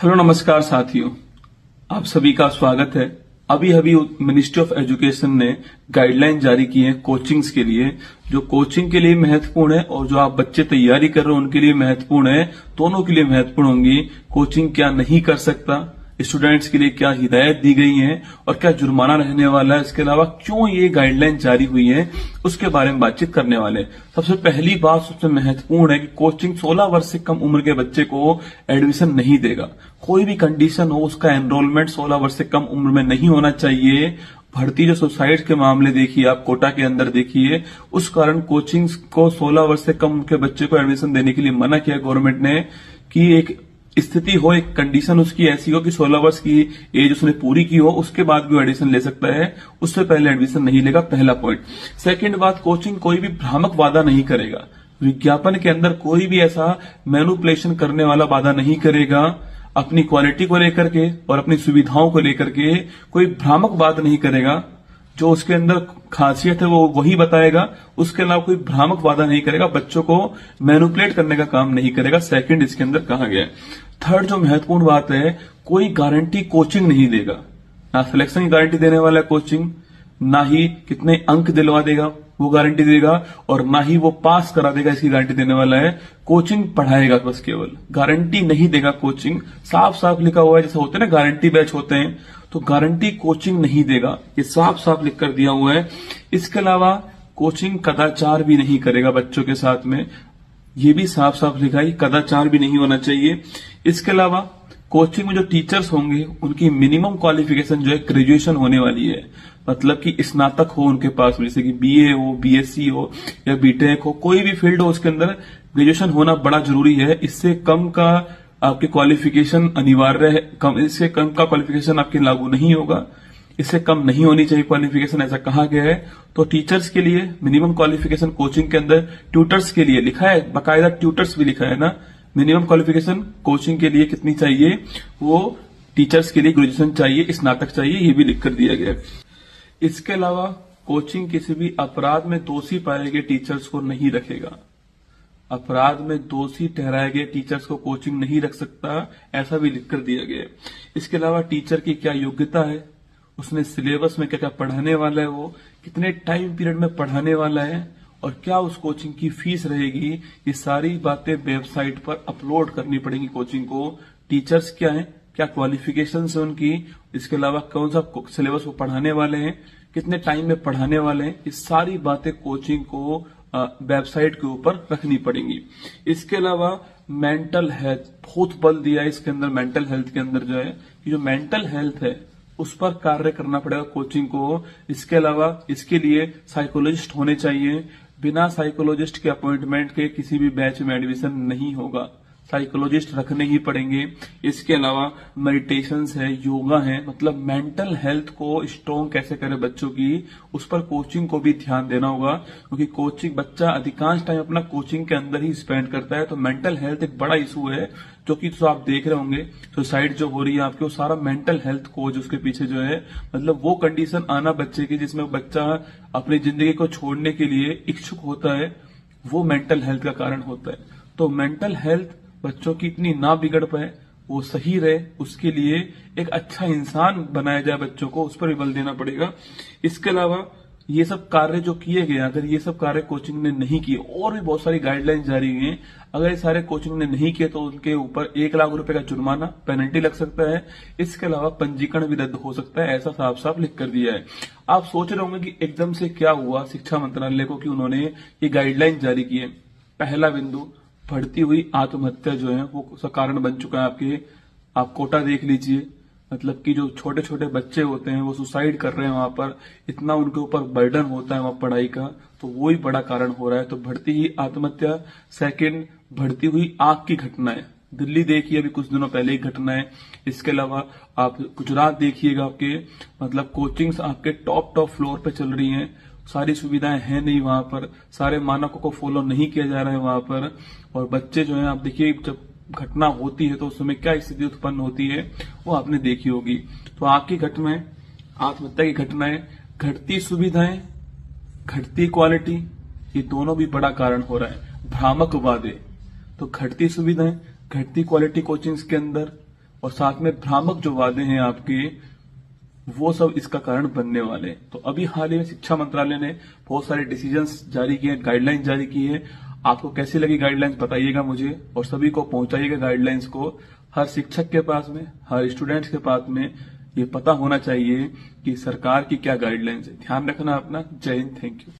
Hello नमस्कार साथियों, आप सभी का स्वागत है। अभी अभी मिनिस्ट्री ऑफ एजुकेशन ने गाइडलाइन जारी की है कोचिंग्स के लिए, जो कोचिंग के लिए महत्वपूर्ण है और जो आप बच्चे तैयारी कर रहे हो उनके लिए महत्वपूर्ण है। दोनों के लिए महत्वपूर्ण होंगी। कोचिंग क्या नहीं कर सकता, स्टूडेंट्स के लिए क्या हिदायत दी गई है और क्या जुर्माना रहने वाला है, इसके अलावा क्यों ये गाइडलाइन जारी हुई है, उसके बारे में बातचीत करने वाले हैं। सबसे पहली बात, सबसे महत्वपूर्ण है कि कोचिंग 16 वर्ष से कम उम्र के बच्चे को एडमिशन नहीं देगा। कोई भी कंडीशन हो, उसका एनरोलमेंट 16 वर्ष से कम उम्र में नहीं होना चाहिए। भर्ती जो सुसाइड के मामले देखिए, आप कोटा के अंदर देखिए, उस कारण कोचिंग को 16 वर्ष से कम उम्र के बच्चे को एडमिशन देने के लिए मना किया गवर्नमेंट ने कि एक स्थिति हो, एक कंडीशन उसकी ऐसी हो कि 16 वर्ष की एज उसने पूरी की हो, उसके बाद भी एडमिशन ले सकता है, उससे पहले एडमिशन नहीं लेगा। पहला पॉइंट। सेकंड बात, कोचिंग कोई भी भ्रामक वादा नहीं करेगा। विज्ञापन के अंदर कोई भी ऐसा मैनिपुलेशन करने वाला वादा नहीं करेगा। अपनी क्वालिटी को लेकर के और अपनी सुविधाओं को लेकर के कोई भ्रामक बात नहीं करेगा। जो उसके अंदर खासियत है वो वही बताएगा, उसके अलावा कोई भ्रामक वादा नहीं करेगा। बच्चों को मैनिपुलेट करने का काम नहीं करेगा। सेकंड इसके अंदर कहा गया है। थर्ड जो महत्वपूर्ण बात है, कोई गारंटी कोचिंग नहीं देगा। ना सिलेक्शन की गारंटी देने वाला है कोचिंग, ना ही कितने अंक दिलवा देगा वो गारंटी देगा, और ना ही वो पास करा देगा इसकी गारंटी देने वाला है। कोचिंग पढ़ाएगा बस, केवल गारंटी नहीं देगा। कोचिंग साफ साफ लिखा हुआ है, जैसे होते हैं ना गारंटी बैच होते हैं, तो गारंटी कोचिंग नहीं देगा, ये साफ साफ लिख कर दिया हुआ है। इसके अलावा कोचिंग कदाचार भी नहीं करेगा बच्चों के साथ में, ये भी साफ साफ लिखा है, कदाचार भी नहीं होना चाहिए। इसके अलावा कोचिंग में जो टीचर्स होंगे उनकी मिनिमम क्वालिफिकेशन जो है ग्रेजुएशन होने वाली है। मतलब कि स्नातक हो उनके पास, जैसे कि बीए हो, बीएससी हो या बीटेक हो, कोई भी फील्ड हो, उसके अंदर ग्रेजुएशन होना बड़ा जरूरी है। इससे कम का आपके क्वालिफिकेशन अनिवार्य है, इससे कम का क्वालिफिकेशन आपके लागू नहीं होगा। इससे कम नहीं होनी चाहिए क्वालिफिकेशन, ऐसा कहा गया है। तो टीचर्स के लिए मिनिमम क्वालिफिकेशन कोचिंग के अंदर, ट्यूटर्स के लिए लिखा है, बाकायदा ट्यूटर्स भी लिखा है ना, मिनिमम क्वालिफिकेशन कोचिंग के लिए कितनी चाहिए, वो टीचर्स के लिए ग्रेजुएशन चाहिए, स्नातक चाहिए, ये भी लिख कर दिया गया है। इसके अलावा कोचिंग किसी भी अपराध में दोषी पाए गए टीचर्स को नहीं रखेगा। अपराध में दोषी ठहराए गए टीचर्स को कोचिंग नहीं रख सकता, ऐसा भी लिख कर दिया गया है। इसके अलावा टीचर की क्या योग्यता है, उसने सिलेबस में क्या क्या पढ़ाने वाला है, वो कितने टाइम पीरियड में पढ़ाने वाला है, और क्या उस कोचिंग की फीस रहेगी, ये सारी बातें वेबसाइट पर अपलोड करनी पड़ेंगी कोचिंग को। टीचर्स क्या है, क्या क्वालिफिकेशन है उनकी, इसके अलावा कौन सा सिलेबस वो पढ़ाने वाले हैं, कितने टाइम में पढ़ाने वाले हैं, ये सारी बातें कोचिंग को वेबसाइट के ऊपर रखनी पड़ेंगी। इसके अलावा मेंटल हेल्थ, बहुत बल दिया है इसके अंदर। मेंटल हेल्थ के अंदर जो है, कि जो मेंटल हेल्थ है उस पर कार्य करना पड़ेगा कोचिंग को। इसके अलावा इसके लिए साइकोलॉजिस्ट होने चाहिए। बिना साइकोलॉजिस्ट के अपॉइंटमेंट के किसी भी बैच में एडमिशन नहीं होगा, साइकोलॉजिस्ट रखने ही पड़ेंगे। इसके अलावा मेडिटेशंस है, योगा है, मतलब मेंटल हेल्थ को स्ट्रॉन्ग कैसे करे बच्चों की, उस पर कोचिंग को भी ध्यान देना होगा। क्योंकि कोचिंग, बच्चा अधिकांश टाइम अपना कोचिंग के अंदर ही स्पेंड करता है, तो मेंटल हेल्थ एक बड़ा इशू है, जो कि तो आप देख रहे होंगे सुसाइड जो हो रही है आपके, वो सारा मेंटल हेल्थ कोच उसके पीछे जो है, मतलब वो कंडीशन आना बच्चे की जिसमें बच्चा अपनी जिंदगी को छोड़ने के लिए इच्छुक होता है, वो मेंटल हेल्थ का कारण होता है। तो मेंटल हेल्थ बच्चों की इतनी ना बिगड़ पाए, वो सही रहे, उसके लिए एक अच्छा इंसान बनाया जाए बच्चों को, उस पर भी बल देना पड़ेगा। इसके अलावा ये सब कार्य जो किए गए, अगर ये सब कार्य कोचिंग ने नहीं किए, और भी बहुत सारी गाइडलाइन जारी हुई हैं, अगर ये सारे कोचिंग ने नहीं किए तो उनके ऊपर 1 लाख रुपए का जुर्माना, पेनल्टी लग सकता है। इसके अलावा पंजीकरण भी रद्द हो सकता है, ऐसा साफ साफ लिख कर दिया है। आप सोच रहे होंगे कि एकदम से क्या हुआ शिक्षा मंत्रालय को कि उन्होंने ये गाइडलाइन जारी की है। पहला बिंदु, बढ़ती हुई आत्महत्या जो है वो उसका कारण बन चुका है आपके। आप कोटा देख लीजिए, मतलब कि जो छोटे छोटे बच्चे होते हैं वो सुसाइड कर रहे हैं वहां पर, इतना उनके ऊपर बर्डन होता है वहां पढ़ाई का, तो वो ही बड़ा कारण हो रहा है। तो बढ़ती ही आत्महत्या। सेकंड, बढ़ती हुई आग की घटनाएं, दिल्ली देखिए अभी कुछ दिनों पहले ही घटना है। इसके अलावा आप गुजरात देखिएगा, आपके मतलब कोचिंग्स आपके टॉप फ्लोर पे चल रही हैं, सारी सुविधाएं हैं नहीं वहां पर, सारे मानकों को फॉलो नहीं किया जा रहा है वहां पर, और बच्चे जो है, आप देखिए जब घटना होती है तो उस समय क्या स्थिति उत्पन्न होती है वो आपने देखी होगी। तो आग की घटनाएं, आत्महत्या की घटनाएं, घटती सुविधाएं, घटती क्वालिटी, ये दोनों भी बड़ा कारण हो रहा है। भ्रामक वादे, तो घटती सुविधाएं, घटती क्वालिटी कोचिंग्स के अंदर, और साथ में भ्रामक जो वादे हैं आपके, वो सब इसका कारण बनने वाले हैं। तो अभी हाल ही में शिक्षा मंत्रालय ने बहुत सारे डिसीजंस जारी किए, गाइडलाइंस जारी की है। आपको कैसी लगी गाइडलाइंस बताइएगा मुझे, और सभी को पहुंचाइएगा गाइडलाइंस को। हर शिक्षक के पास में, हर स्टूडेंट्स के पास में ये पता होना चाहिए कि सरकार की क्या गाइडलाइंस है। ध्यान रखना अपना। जय हिंद, थैंक यू।